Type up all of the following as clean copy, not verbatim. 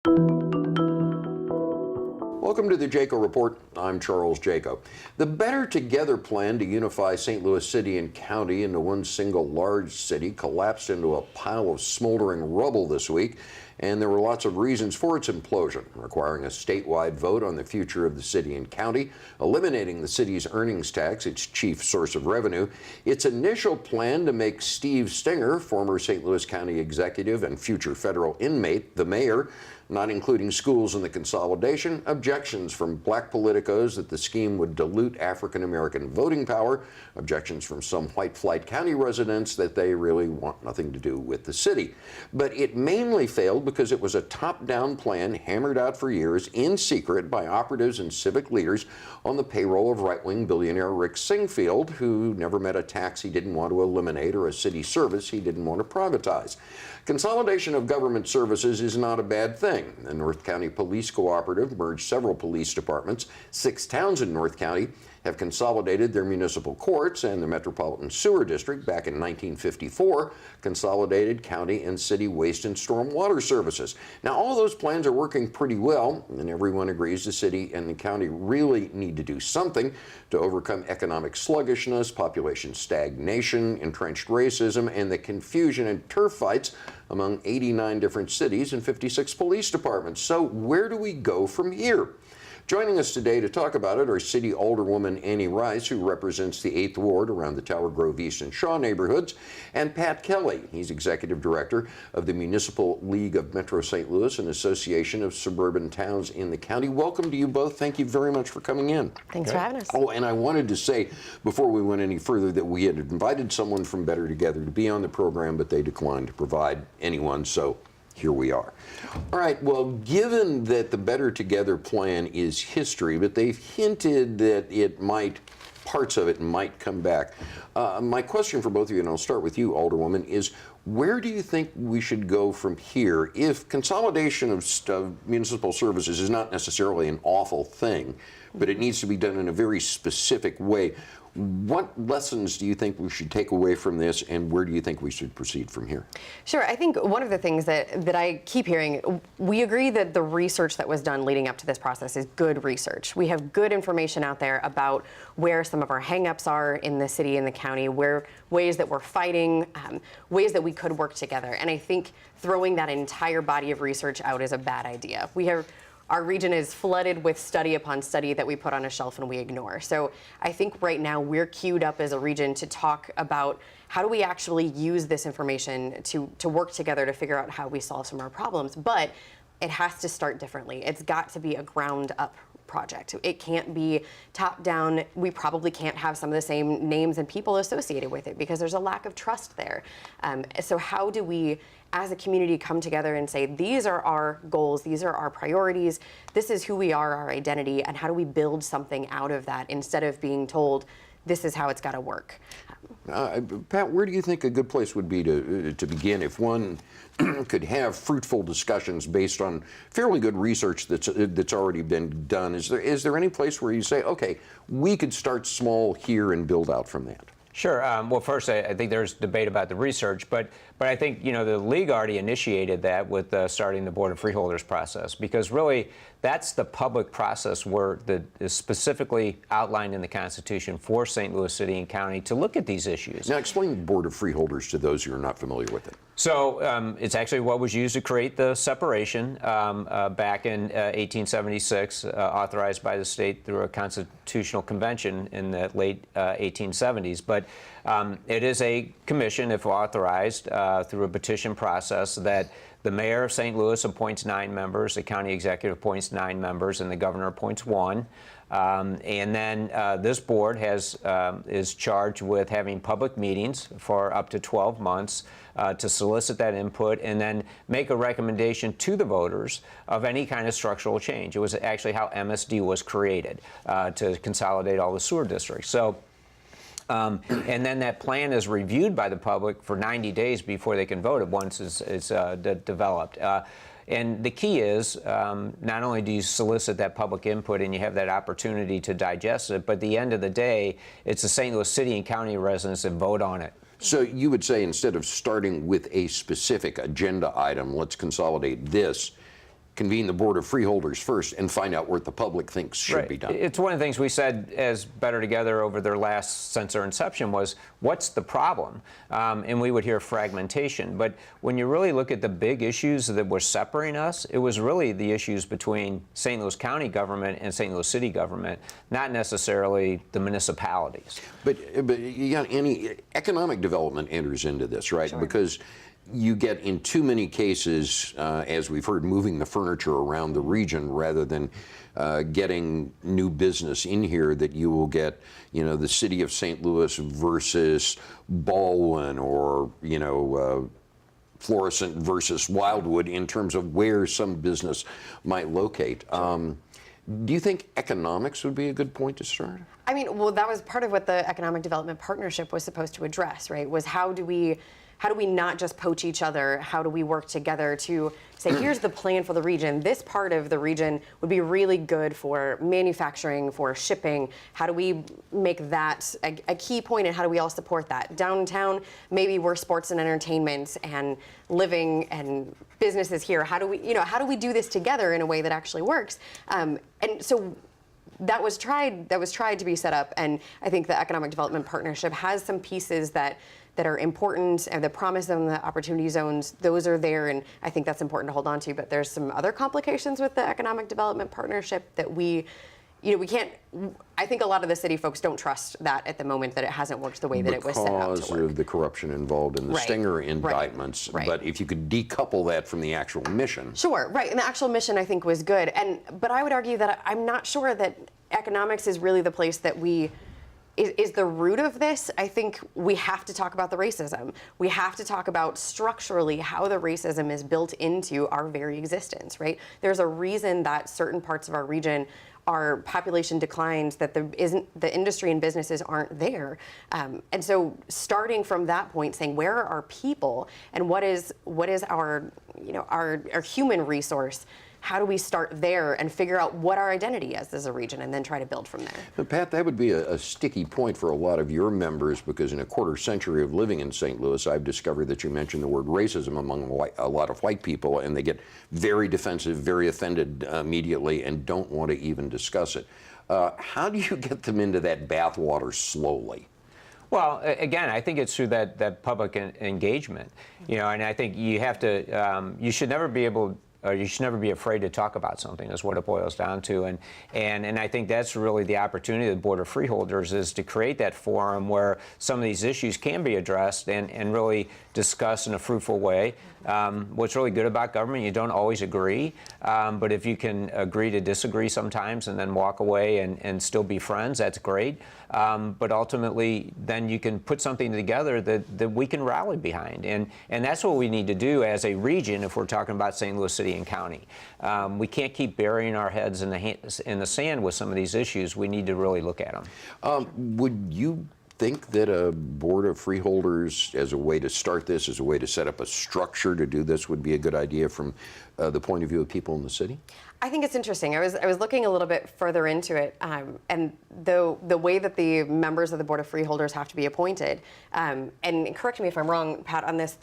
Welcome to the Jaco Report. I'm Charles Jaco. The Better Together plan to unify St. Louis City and County into one single large city collapsed into a pile of smoldering rubble this week, and there were lots of reasons for its implosion, requiring a statewide vote on the future of the city and county, eliminating the city's earnings tax, its chief source of revenue. Its initial plan to make Steve Stenger, former St. Louis County executive and future federal inmate, the mayor, not including schools in the consolidation, objections from black politicos that the scheme would dilute African-American voting power, objections from some white Flight County residents that they really want nothing to do with the city. But it mainly failed because it was a top-down plan hammered out for years in secret by operatives and civic leaders on the payroll of right-wing billionaire Rick Singfield, who never met a tax he didn't want to eliminate or a city service he didn't want to privatize. Consolidation of government services is not a bad thing. The North County Police Cooperative merged several police departments. 6 towns in North County have consolidated their municipal courts, and the Metropolitan Sewer District, back in 1954, consolidated county and city waste and storm water services. Now, all those plans are working pretty well, and everyone agrees the city and the county really need to do something to overcome economic sluggishness, population stagnation, entrenched racism, and the confusion and turf fights among 89 different cities and 56 police departments. So where do we go from here? Joining us today to talk about it are City Alderwoman Annie Rice, who represents the 8th Ward around the Tower Grove East and Shaw neighborhoods, and Pat Kelly. He's Executive Director of the Municipal League of Metro St. Louis, an association of suburban towns in the county. Welcome to you both. Thank you very much for coming in. Thanks for having us. Oh, and I wanted to say, before we went any further, that we had invited someone from Better Together to be on the program, but they declined to provide anyone, so here we are. All right, well, given that the Better Together plan is history, but they've hinted that parts of it might come back. My question for both of you, and I'll start with you, Alderwoman, is where do you think we should go from here? If consolidation of municipal services is not necessarily an awful thing, but it needs to be done in a very specific way, what lessons do you think we should take away from this, and where do you think we should proceed from here? Sure. I think one of the things that I keep hearing, we agree that the research that was done leading up to this process is good research. We have good information out there about where some of our hangups are in the city and the county, where ways that we're fighting, ways that we could work together. And I think throwing that entire body of research out is a bad idea. Our region is flooded with study upon study that we put on a shelf and we ignore. So I think right now we're queued up as a region to talk about how do we actually use this information to work together to figure out how we solve some of our problems. But it has to start differently. It's got to be a ground up project. It can't be top down. We probably can't have some of the same names and people associated with it because there's a lack of trust there. So how do we, as a community, come together and say, these are our goals, these are our priorities, this is who we are, our identity, and how do we build something out of that instead of being told, this is how it's got to work. Pat, where do you think a good place would be to begin if one could have fruitful discussions based on fairly good research that's already been done? Is there any place where you say, okay, we could start small here and build out from that? Sure. Well, first, I think there's debate about the research, but I think, the league already initiated that with starting the Board of Freeholders process, because really that's the public process that is specifically outlined in the Constitution for St. Louis City and County to look at these issues. Now, explain the Board of Freeholders to those who are not familiar with it. So it's actually what was used to create the separation back in 1876, authorized by the state through a constitutional convention in the late 1870s. But it is a commission, if authorized, through a petition process that the mayor of St. Louis appoints 9 members, the county executive appoints 9 members, and the governor appoints 1. And then this board is charged with having public meetings for up to 12 months to solicit that input and then make a recommendation to the voters of any kind of structural change. It was actually how MSD was created, to consolidate all the sewer districts. So. And then that plan is reviewed by the public for 90 days before they can vote it once it's developed. And the key is not only do you solicit that public input and you have that opportunity to digest it, but at the end of the day, it's the St. Louis City and County residents that vote on it. So you would say instead of starting with a specific agenda item, let's consolidate this, convene the Board of Freeholders first and find out what the public thinks should be done. It's one of the things we said as Better Together over their last, since their inception, was what's the problem? And we would hear fragmentation. But when you really look at the big issues that were separating us, it was really the issues between St. Louis County government and St. Louis City government, not necessarily the municipalities. But you got any economic development enters into this, right? Sure. Because you get in too many cases, as we've heard, moving the furniture around the region rather than getting new business in here, that you will get, you know, the city of St. Louis versus Baldwin, or, you know, Florissant versus Wildwood in terms of where some business might locate. Do you think economics would be a good point to start? I mean, well, that was part of what the Economic Development Partnership was supposed to address, right? Was how do we not just poach each other? How do we work together to say, here's the plan for the region. This part of the region would be really good for manufacturing, for shipping. How do we make that a key point, and how do we all support that? Downtown, maybe we're sports and entertainment and living and businesses here. How do we do this together in a way that actually works? And so that was tried to be set up, and I think the Economic Development Partnership has some pieces that are important, and the promise zone, the opportunity zones, those are there, and I think that's important to hold on to. But there's some other complications with the Economic Development Partnership that we can't. I think a lot of the city folks don't trust that at the moment, that it hasn't worked the way that it was set out to Because work. of the corruption involved in the Right. Stinger indictments. Right. But if you could decouple that from the actual mission. Sure, right, and the actual mission I think was good, but I would argue that I'm not sure that economics is really the place that is the root of this. I think we have to talk about the racism. We have to talk about structurally how the racism is built into our very existence, right? There's a reason that certain parts of our region, our population declines, that the industry and businesses aren't there. And so starting from that point, saying where are our people and what is our human resource? How do we start there and figure out what our identity is as a region, and then try to build from there? But Pat, that would be a sticky point for a lot of your members, because in a quarter century of living in St. Louis, I've discovered that you mention the word racism among a lot of white people, and they get very defensive, very offended immediately, and don't want to even discuss it. How do you get them into that bathwater slowly? Well, again, I think it's through that public engagement, and I think you have to, you should never be afraid to talk about something, is what it boils down to. And I think that's really the opportunity of the Board of Freeholders, is to create that forum where some of these issues can be addressed and really discussed in a fruitful way. What's really good about government, you don't always agree, but if you can agree to disagree sometimes and then walk away and still be friends, that's great. But ultimately, then you can put something together that we can rally behind. And that's what we need to do as a region if we're talking about St. Louis City and County. We can't keep burying our heads in the sand with some of these issues. We need to really look at them. Would you think that a Board of Freeholders, as a way to start this, as a way to set up a structure to do this, would be a good idea from the point of view of people in the city? I think it's interesting. I was looking a little bit further into it, and the way that the members of the Board of Freeholders have to be appointed, and correct me if I'm wrong, Pat, on this,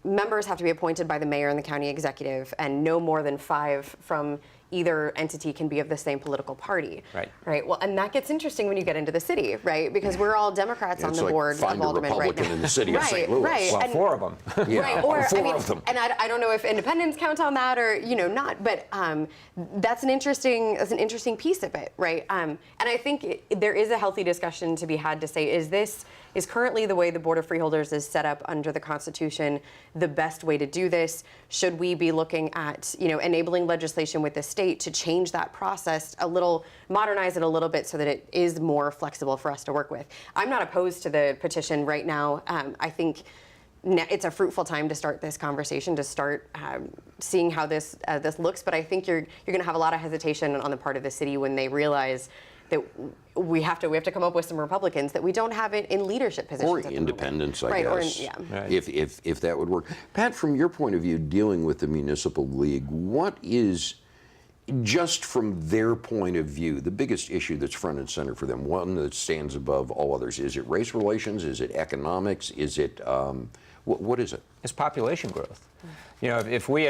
members have to be appointed by the mayor and the county executive, and no more than 5 from either entity can be of the same political party. Right. Right. Well, and that gets interesting when you get into the city, right? Because we're all Democrats on the board of find a Alderman right Republican now. in the city of St. Louis. Right. Well, And- 4 of them. Yeah, Right, or four of them. and I don't know if independents count on that or not, but that's an interesting piece of it, right? And I think there is a healthy discussion to be had to say, is currently the way the Board of Freeholders is set up under the Constitution the best way to do this? Should we be looking at enabling legislation with the state to change that process a little, modernize it a little bit so that it is more flexible for us to work with? I'm not opposed to the petition right now. I think it's a fruitful time to start this conversation, to start seeing how this looks. But I think you're going to have a lot of hesitation on the part of the city when they realize that we have to come up with some Republicans that we don't have in leadership positions. Or at the moment. independents, I right, guess. Right. If that would work. Pat, from your point of view, dealing with the municipal league, what is, just from their point of view, the biggest issue that's front and center for them, one that stands above all others? Is it race relations? Is it economics? Is it What is it? It's population growth. You know, if we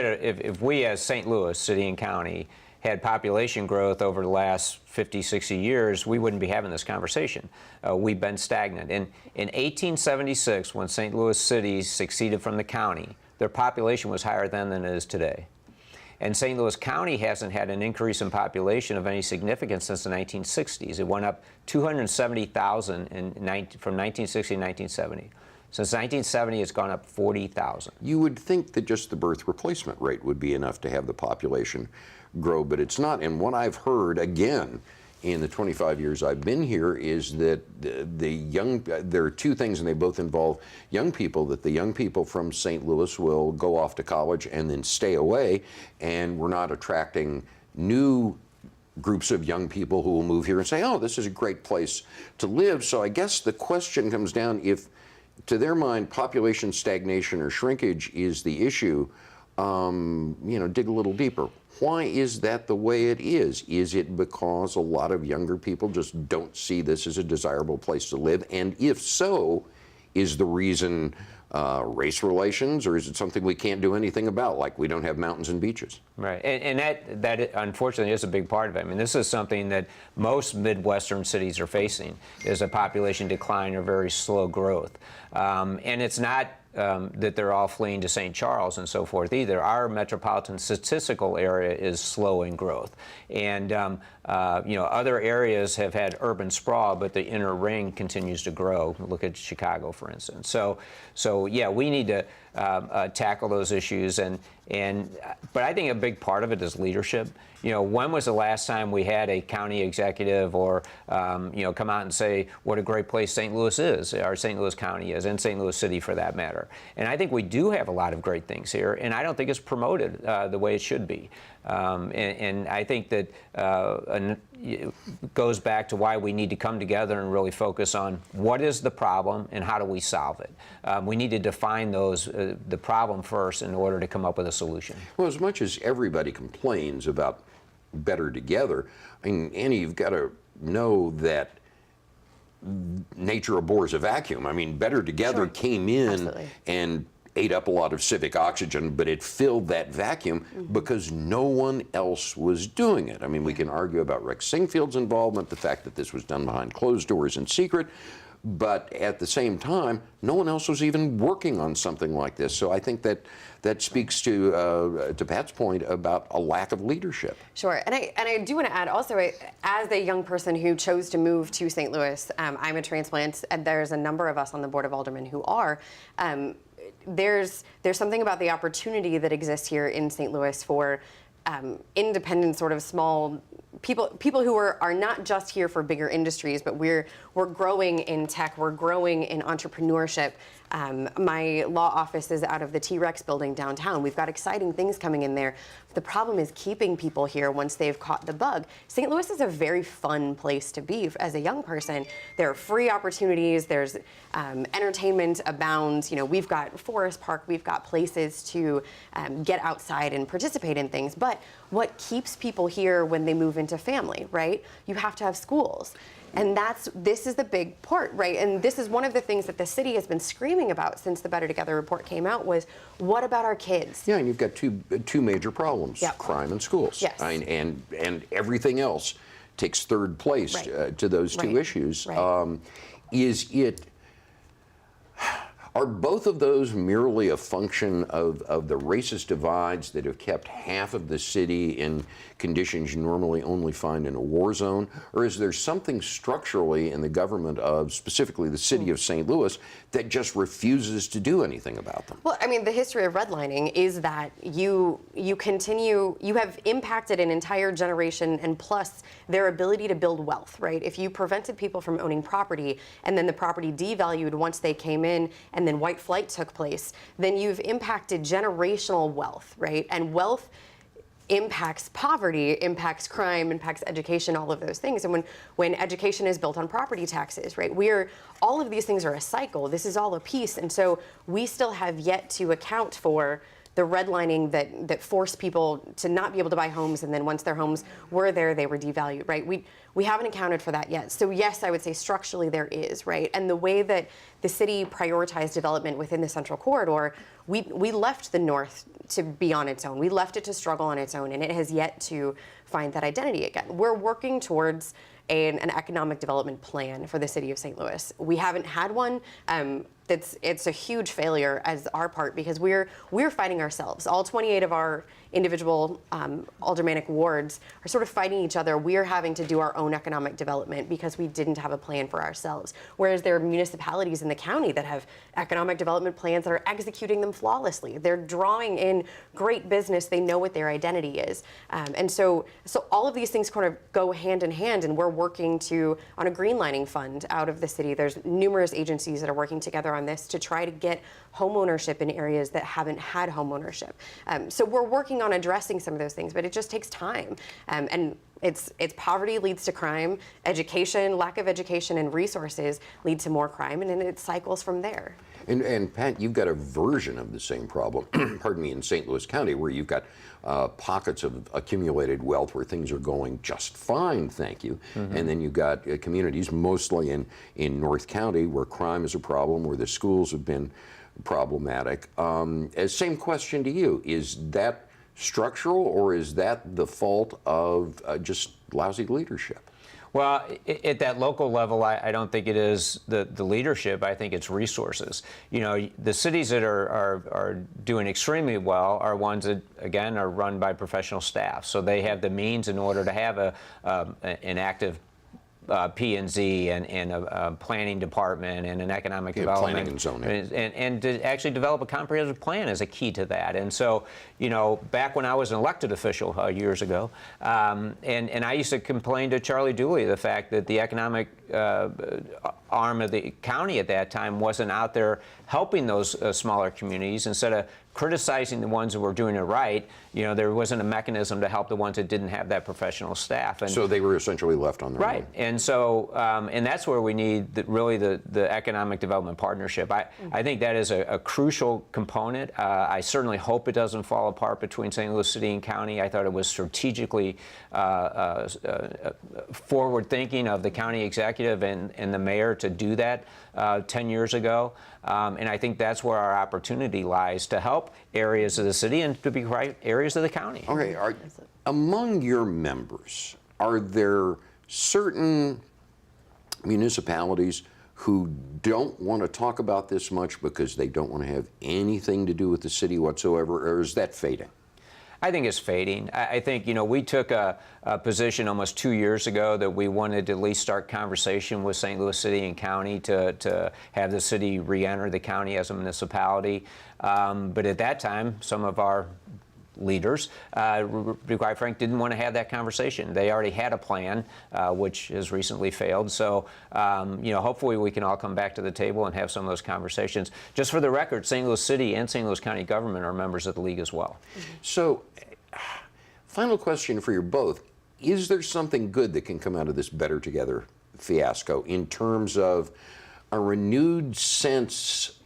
as St. Louis City and County had population growth over the last 50, 60 years, we wouldn't be having this conversation. We've been stagnant. In 1876, when St. Louis City succeeded from the county, their population was higher then than it is today. And St. Louis County hasn't had an increase in population of any significance since the 1960s. It went up 270,000 from 1960 to 1970. Since 1970, it's gone up 40,000. You would think that just the birth replacement rate would be enough to have the population grow, but it's not. And what I've heard, again, in the 25 years I've been here, is that there are two things, and they both involve young people, that the young people from St. Louis will go off to college and then stay away, and we're not attracting new groups of young people who will move here and say, oh, this is a great place to live. So I guess the question comes down, if to their mind population stagnation or shrinkage is the issue, dig a little deeper. Why is that the way it is? Is it because a lot of younger people just don't see this as a desirable place to live? And if so, is the reason race relations, or is it something we can't do anything about, like we don't have mountains and beaches? Right, and that unfortunately is a big part of it. I mean, this is something that most Midwestern cities are facing, is a population decline or very slow growth. And it's not that they're all fleeing to St. Charles and so forth either. Our metropolitan statistical area is slow in growth. And other areas have had urban sprawl, but the inner ring continues to grow. Look at Chicago, for instance. So yeah, we need to tackle those issues. But I think a big part of it is leadership. You know, when was the last time we had a county executive or, come out and say what a great place St. Louis is, or St. Louis County is, and St. Louis City for that matter. And I think we do have a lot of great things here, and I don't think it's promoted the way it should be. And I think that it goes back to why we need to come together and really focus on what is the problem and how do we solve it. We need to define the problem first in order to come up with a solution. Well, as much as everybody complains about Better Together, I mean, Annie, you've got to know that nature abhors a vacuum. I mean, Better Together came in Absolutely. and ate up a lot of civic oxygen, but it filled that vacuum because no one else was doing it. I mean, we can argue about Rex Singfield's involvement, the fact that this was done behind closed doors in secret, but at the same time, no one else was even working on something like this. So I think that speaks to Pat's point about a lack of leadership. Sure, and I do want to add also, as a young person who chose to move to St. Louis, I'm a transplant, and there's a number of us on the Board of Aldermen who are. There's something about the opportunity that exists here in St. Louis for independent, sort of small people who are not just here for bigger industries, but we're growing in tech, we're growing in entrepreneurship. My law office is out of the T-Rex building downtown. We've got exciting things coming in there. The problem is keeping people here once they've caught the bug. St. Louis is a very fun place to be as a young person. There are free opportunities. There's entertainment abounds. You know, we've got Forest Park. We've got places to get outside and participate in things. But what keeps people here when they move into family, right? You have to have schools. And this is the big part, right? And this is one of the things that the city has been screaming about since the Better Together report came out was, what about our kids? Yeah, and you've got two major problems, Yep. crime and schools. Yes. And everything else takes third place Right. to those two Right. issues. Right. Are both of those merely a function of the racist divides that have kept half of the city in conditions you normally only find in a war zone? Or is there something structurally in the government of specifically the city of St. Louis that just refuses to do anything about them? Well, I mean, the history of redlining is that you have impacted an entire generation and plus their ability to build wealth, right? If you prevented people from owning property and then the property devalued once they came in and then white flight took place, then you've impacted generational wealth, right? And wealth impacts poverty, impacts crime, impacts education, all of those things. And when education is built on property taxes, right, all of these things are a cycle. This is all a piece. And so we still have yet to account for the redlining that forced people to not be able to buy homes, and then once their homes were there, they were devalued, right? We haven't accounted for that yet. So yes, I would say structurally there is, right? And the way that the city prioritized development within the Central Corridor, we left the North to be on its own. We left it to struggle on its own, and it has yet to find that identity again. We're working towards an economic development plan for the city of St. Louis. We haven't had one. It's a huge failure as our part because we're fighting ourselves. All 28 of our individual aldermanic wards are sort of fighting each other. We're having to do our own economic development because we didn't have a plan for ourselves. Whereas there are municipalities in the county that have economic development plans that are executing them flawlessly. They're drawing in great business. They know what their identity is. And so all of these things kind of go hand in hand, and we're working on a greenlining fund out of the city. There's numerous agencies that are working together on this to try to get home ownership in areas that haven't had home ownership. So we're working on addressing some of those things, but it just takes time. And it's poverty leads to crime, education, lack of education and resources lead to more crime, and then it cycles from there. And Pat, you've got a version of the same problem, pardon me, in St. Louis County, where you've got pockets of accumulated wealth where things are going just fine, thank you. And then you've got communities, mostly in North County, where crime is a problem, where the schools have been problematic. Same question to you. Is that structural, or is that the fault of just lousy leadership? Well, at that local level, I don't think it is the leadership. I think it's resources. You know, the cities that are doing extremely well are ones that, again, are run by professional staff. So they have the means in order to have an active P&Z and a planning department and an economic development. Planning and zoning. And to actually develop a comprehensive plan is a key to that. And so, you know, back when I was an elected official years ago, and I used to complain to Charlie Dooley the fact that the economic arm of the county at that time wasn't out there helping those smaller communities. Instead of criticizing the ones that were doing it right, you know, there wasn't a mechanism to help the ones that didn't have that professional staff. And so they were essentially left on their own. Right. And so, and that's where we need really the economic development partnership. I think that is a crucial component. I certainly hope it doesn't fall apart between St. Louis City and County. I thought it was strategically forward thinking of the county executive and the mayor to do that 10 years ago. And I think that's where our opportunity lies to help areas of the city and, to be right, areas of the county. Okay, among your members, are there certain municipalities who don't want to talk about this much because they don't want to have anything to do with the city whatsoever, or is that fading? I think it's fading. I think, you know, we took a position almost 2 years ago that we wanted to at least start conversation with St. Louis City and County to have the city re-enter the county as a municipality. But at that time, some of our leaders, to be quite frank, didn't want to have that conversation. They already had a plan, which has recently failed. So, you know, hopefully we can all come back to the table and have some of those conversations. Just for the record, St. Louis City and St. Louis County government are members of the league as well. So, final question for you both. Is there something good that can come out of this Better Together fiasco in terms of a renewed sense,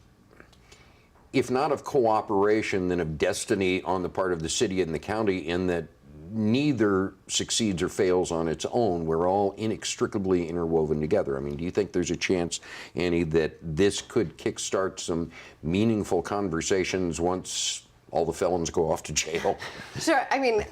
if not of cooperation, then of destiny on the part of the city and the county, in that neither succeeds or fails on its own? We're all inextricably interwoven together. I mean, do you think there's a chance, Annie, that this could kickstart some meaningful conversations once all the felons go off to jail? Sure. I mean,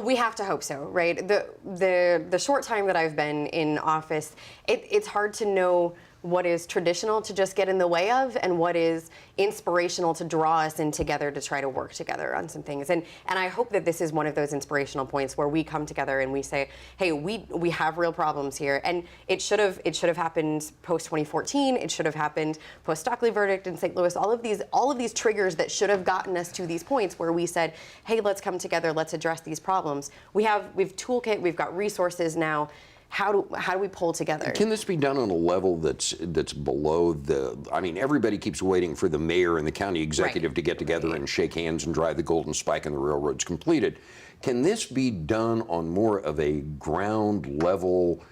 we have to hope so, right? The short time that I've been in office, it's hard to know what is traditional to just get in the way of and what is inspirational to draw us in together to try to work together on some things. And I hope that this is one of those inspirational points where we come together and we say, hey, we have real problems here. And it should have happened post 2014. It should have happened post Stockley verdict in St. Louis. All of these triggers that should have gotten us to these points where we said, hey, let's come together, let's address these problems. We've toolkit, we've got resources now. How do we pull together? Can this be done on a level that's below the? I mean, everybody keeps waiting for the mayor and the county executive to get together and shake hands and drive the golden spike and the railroad's completed. Can this be done on more of a ground level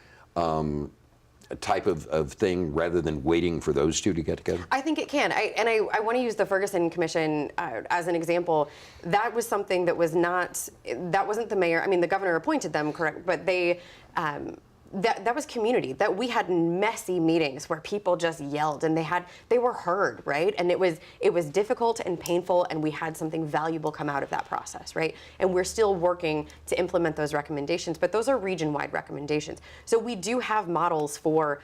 type of thing rather than waiting for those two to get together? I think it can. I want to use the Ferguson Commission as an example. That was something that was not, that wasn't the mayor. I mean, the governor appointed them, correct, but they, that was community. That we had messy meetings where people just yelled and they were heard, right? And it was difficult and painful, and we had something valuable come out of that process, right? And we're still working to implement those recommendations, but those are region-wide recommendations. So we do have models for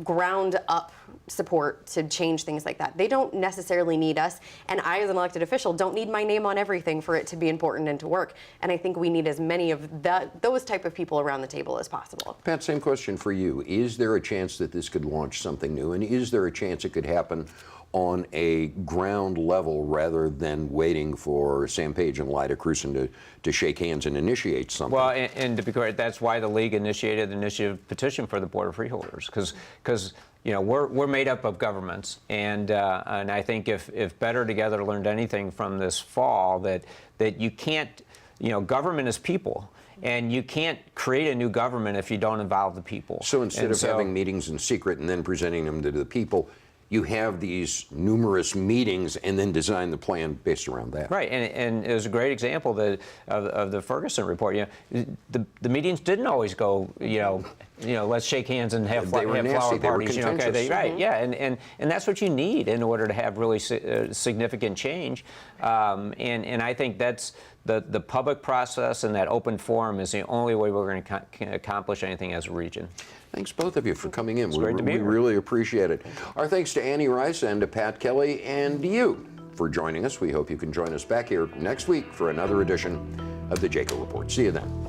ground up support to change things like that. They don't necessarily need us, and I as an elected official don't need my name on everything for it to be important and to work. And I think we need as many of those type of people around the table as possible. Pat, same question for you. Is there a chance that this could launch something new, and is there a chance it could happen on a ground level rather than waiting for Sam Page and Lyda Krewson to shake hands and initiate something? Well, and to be correct, that's why the league initiated the initiative petition for the Board of Freeholders, because you know we're made up of governments, and I think if Better Together learned anything from this fall, that you can't, you know, government is people. And you can't create a new government if you don't involve the people. So instead of having meetings in secret and then presenting them to the people, you have these numerous meetings and then design the plan based around that. Right, and it was a great example of the Ferguson report. You know, the meetings didn't always go, you know, let's shake hands and have flower parties. They were contentious. Right, yeah, and that's what you need in order to have really significant change. And I think that's the public process, and that open forum is the only way we're going to accomplish anything as a region. Thanks, both of you, for coming in. It's great to be here. We really appreciate it. Our thanks to Annie Rice and to Pat Kelly and to you for joining us. We hope you can join us back here next week for another edition of the Jaco Report. See you then.